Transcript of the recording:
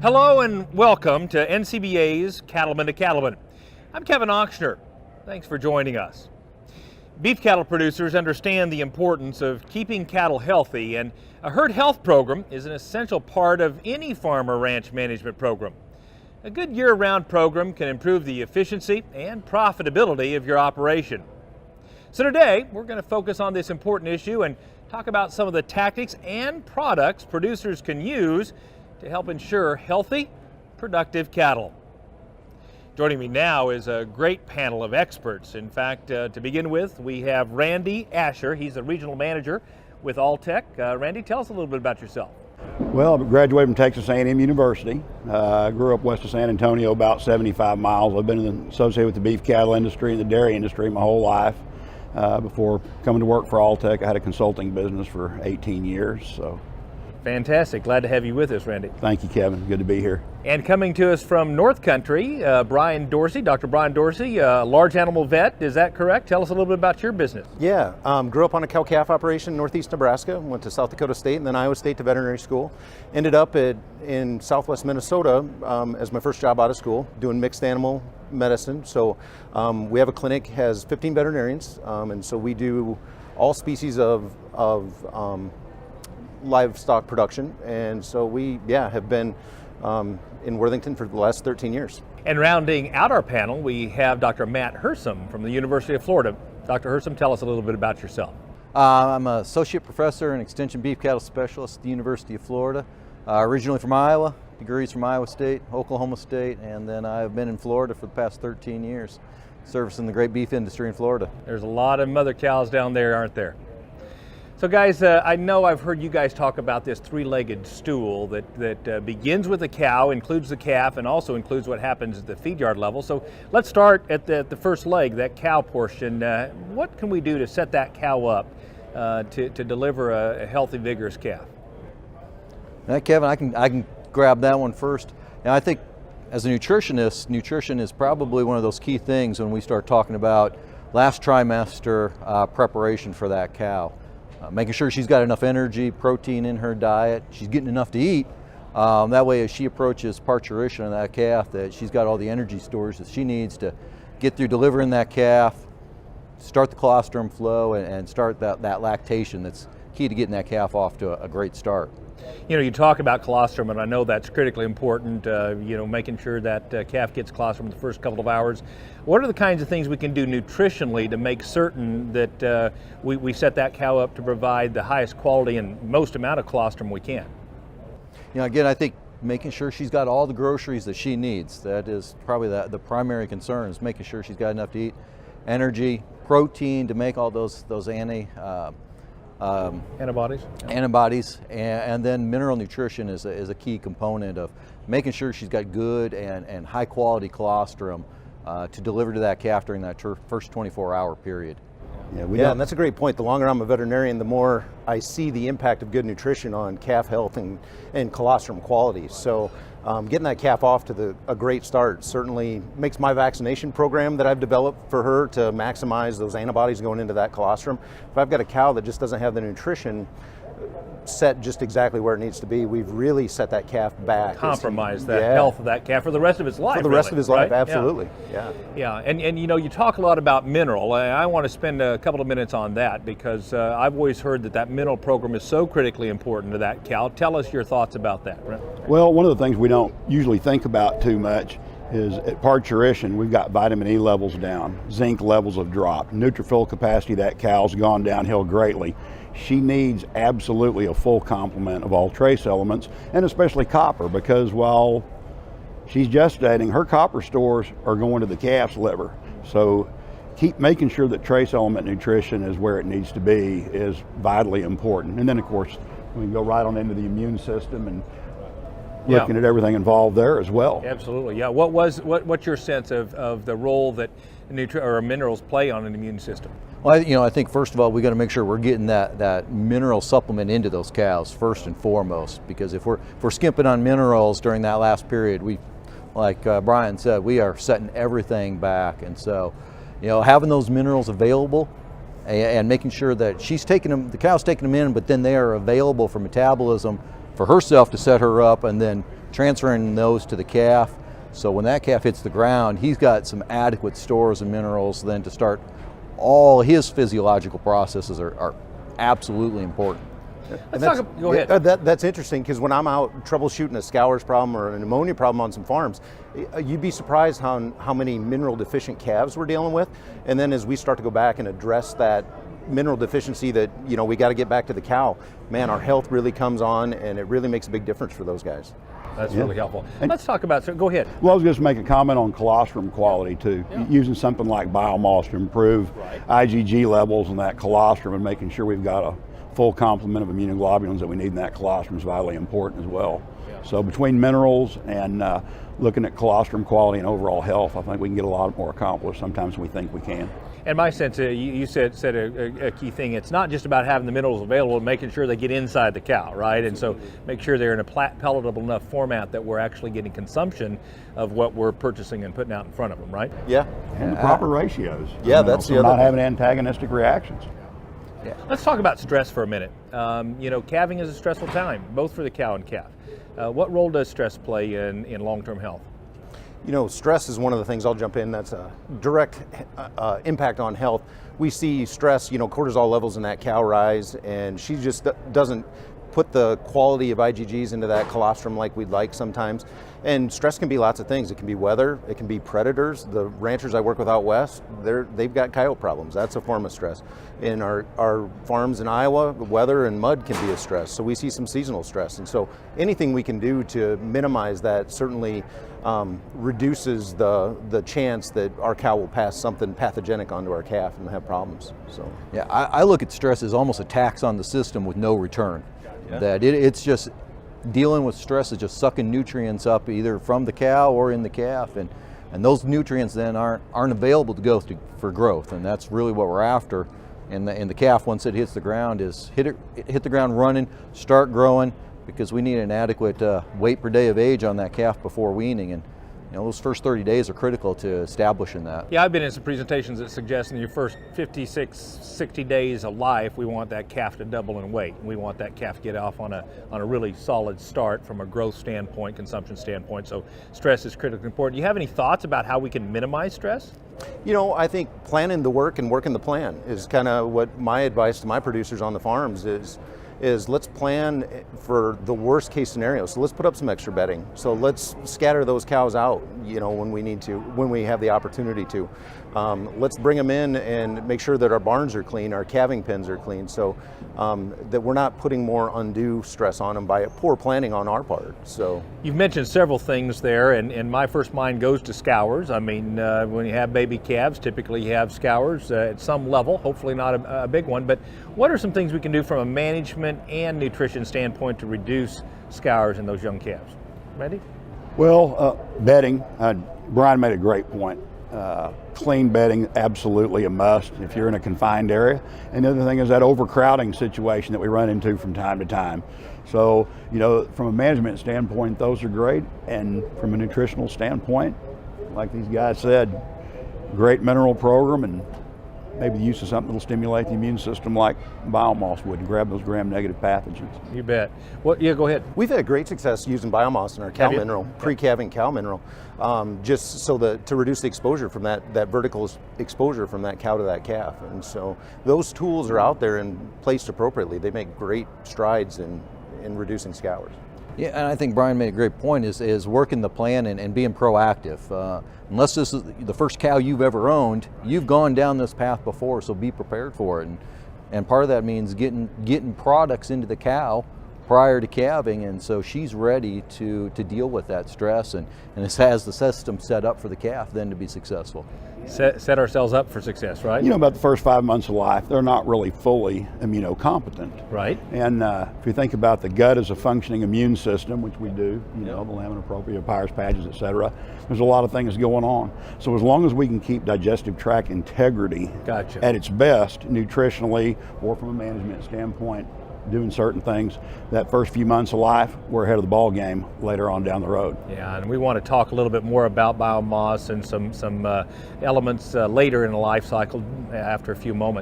Hello and welcome to NCBA's Cattlemen to Cattlemen. I'm Kevin Ochsner. Thanks for joining us. Beef cattle producers understand the importance of keeping cattle healthy, and a herd health program is an essential part of any farm or ranch management program. A good year-round program can improve the efficiency and profitability of your operation. So today, we're going to focus on this important issue and talk about some of the tactics and products producers can use to help ensure healthy, productive cattle. Joining me now is a great panel of experts. In fact, to begin with, we have Randy Asher. He's the regional manager with Alltech. Randy, tell us a little bit about yourself. Well, I graduated from Texas A&M University. I grew up west of San Antonio, about 75 miles. I've been associated with the beef cattle industry and the dairy industry my whole life. Before coming to work for Alltech, I had a consulting business for 18 years. So. Fantastic. Glad to have you with us, Randy. Thank you, Kevin. Good to be here. And coming to us from North Country, Brian Dorsey, Dr. Brian Dorsey, large animal vet. Is that correct? Tell us a little bit about your business. Yeah, grew up on a cow-calf operation in northeast Nebraska, went to South Dakota State and then Iowa State to veterinary school. Ended up in southwest Minnesota as my first job out of school, doing mixed animal medicine. So we have a clinic, has 15 veterinarians, and so we do all species of livestock production, and so we have been in Worthington for the last 13 years. And rounding out our panel, we have Dr. Matt Hersom from the University of Florida. Dr. Hersom, tell us a little bit about yourself. I'm an associate professor and extension beef cattle specialist at the University of Florida. Originally from Iowa, degrees from Iowa State, Oklahoma State, and then I've been in Florida for the past 13 years, servicing the great beef industry in Florida. There's a lot of mother cows down there, aren't there? So guys, I know I've heard you guys talk about this three-legged stool that begins with the cow, includes the calf, and also includes what happens at the feed yard level. So let's start at the first leg, that cow portion. What can we do to set that cow up to deliver a healthy, vigorous calf? Now, Kevin, I can grab that one first. Now, I think as a nutritionist, nutrition is probably one of those key things when we start talking about last trimester preparation for that cow. Making sure she's got enough energy, protein in her diet, she's getting enough to eat. That way as she approaches parturition of that calf, that she's got all the energy stores that she needs to get through delivering that calf, start the colostrum flow, and start that lactation that's key to getting that calf off to a great start. You know, you talk about colostrum, and I know that's critically important, making sure that calf gets colostrum in the first couple of hours. What are the kinds of things we can do nutritionally to make certain that we set that cow up to provide the highest quality and most amount of colostrum we can? You know, again, I think making sure she's got all the groceries that she needs. That is probably the primary concern, is making sure she's got enough to eat. Energy, protein to make all those antibodies, and then mineral nutrition is a key component of making sure she's got good and high quality colostrum to deliver to that calf during that first 24-hour period. Yeah, and that's a great point. The longer I'm a veterinarian, the more I see the impact of good nutrition on calf health and colostrum quality. So getting that calf off to a great start certainly makes my vaccination program that I've developed for her to maximize those antibodies going into that colostrum. If I've got a cow that just doesn't have the nutrition set just exactly where it needs to be, we've really set that calf back. Compromise the health of that calf for the rest of its life. For the rest of his life, right? absolutely. Yeah, and you know, you talk a lot about mineral. I want to spend a couple of minutes on that because I've always heard that mineral program is so critically important to that cow. Tell us your thoughts about that. Well, one of the things we don't usually think about too much is at parturition, we've got vitamin E levels down, zinc levels have dropped, neutrophil capacity of that cow's gone downhill greatly. She needs absolutely a full complement of all trace elements, and especially copper, because while she's gestating, her copper stores are going to the calf's liver. So keep making sure that trace element nutrition is where it needs to be is vitally important. And then of course, we can go right on into the immune system and looking at everything involved there as well. Absolutely, yeah. What's your sense of the role that minerals play on an immune system? Well, I think first of all, we got to make sure we're getting that mineral supplement into those cows first and foremost, because if we're skimping on minerals during that last period, like Brian said, we are setting everything back. And so, having those minerals available and making sure that she's taking them, the cow's taking them in, but then they are available for metabolism for herself to set her up, and then transferring those to the calf. So when that calf hits the ground, he's got some adequate stores of minerals then to start. All his physiological processes are absolutely important. Go ahead. That's interesting, because when I'm out troubleshooting a scours problem or an ammonia problem on some farms, you'd be surprised how many mineral deficient calves we're dealing with. And then as we start to go back and address that mineral deficiency that we got to get back to the cow, man, our health really comes on, and it really makes a big difference for those guys. That's really helpful. Let's talk about, so go ahead. Well, I was just make a comment on colostrum quality too. Using something like biomoss to improve IgG levels in that colostrum, and making sure we've got a full complement of immunoglobulins that we need in that colostrum is vitally important as well. So between minerals and looking at colostrum quality and overall health, I think we can get a lot more accomplished sometimes than we think we can. And my sense, you said a key thing, it's not just about having the minerals available, making sure they get inside the cow, right? And so make sure they're in a palatable enough format that we're actually getting consumption of what we're purchasing and putting out in front of them, right? Yeah. And the proper ratios. Yeah, that's the so other not thing. having antagonistic reactions. Yeah. Let's talk about stress for a minute. Calving is a stressful time, both for the cow and calf. What role does stress play in long-term health? Stress is one of the things, I'll jump in, that's a direct impact on health. We see stress, cortisol levels in that cow rise, and she just doesn't put the quality of IgGs into that colostrum like we'd like sometimes. And stress can be lots of things. It can be weather, it can be predators. The ranchers I work with out west, they've got coyote problems. That's a form of stress. In our farms in Iowa, weather and mud can be a stress. So we see some seasonal stress. And so anything we can do to minimize that certainly reduces the chance that our cow will pass something pathogenic onto our calf and have problems. So Yeah, I look at stress as almost a tax on the system with no return. That it's just dealing with stress is just sucking nutrients up either from the cow or in the calf, and those nutrients then aren't available to go for growth, and that's really what we're after. And the calf, once it hits the ground, is hit the ground running, start growing, because we need an adequate weight per day of age on that calf before weaning, and those first 30 days are critical to establishing that. Yeah, I've been in some presentations that suggest in your first 56, 60 days of life, we want that calf to double in weight. We want that calf to get off on a really solid start from a growth standpoint, consumption standpoint. So stress is critically important. Do you have any thoughts about how we can minimize stress? I think planning the work and working the plan is kind of what my advice to my producers on the farms is let's plan for the worst case scenario. So let's put up some extra bedding. So let's scatter those cows out, when we need to, when we have the opportunity to. Let's bring them in and make sure that our barns are clean, our calving pens are clean, so that we're not putting more undue stress on them by poor planning on our part. So you've mentioned several things there, and my first mind goes to scours. I mean, when you have baby calves, typically you have scours at some level, hopefully not a big one, but what are some things we can do from a management and nutrition standpoint to reduce scours in those young calves? Randy? Well, bedding, Brian made a great point. Clean bedding, absolutely a must if you're in a confined area. And the other thing is that overcrowding situation that we run into from time to time. So, from a management standpoint, those are great. And from a nutritional standpoint, like these guys said, great mineral program, and maybe the use of something that will stimulate the immune system like biomoss would, and grab those gram-negative pathogens. You bet. Yeah, go ahead. we've had great success using biomass in our cow mineral, pre-calving cow mineral, just so that to reduce the exposure from that vertical exposure from that cow to that calf. And so those tools are out there and placed appropriately. They make great strides in reducing scours. Yeah, and I think Brian made a great point, is working the plan and being proactive. Unless this is the first cow you've ever owned, you've gone down this path before, so be prepared for it. And part of that means getting products into the cow prior to calving, and so she's ready to deal with that stress, and this has the system set up for the calf then to be successful. Set ourselves up for success, right? About the first 5 months of life, they're not really fully immunocompetent. Right. And if you think about the gut as a functioning immune system, which we do, the lamina propria, Peyer's patches, et cetera, there's a lot of things going on. So as long as we can keep digestive tract integrity at its best, nutritionally or from a management standpoint, doing certain things, that first few months of life, we're ahead of the ball game later on down the road. Yeah, and we want to talk a little bit more about biomass and some elements later in the life cycle after a few moments.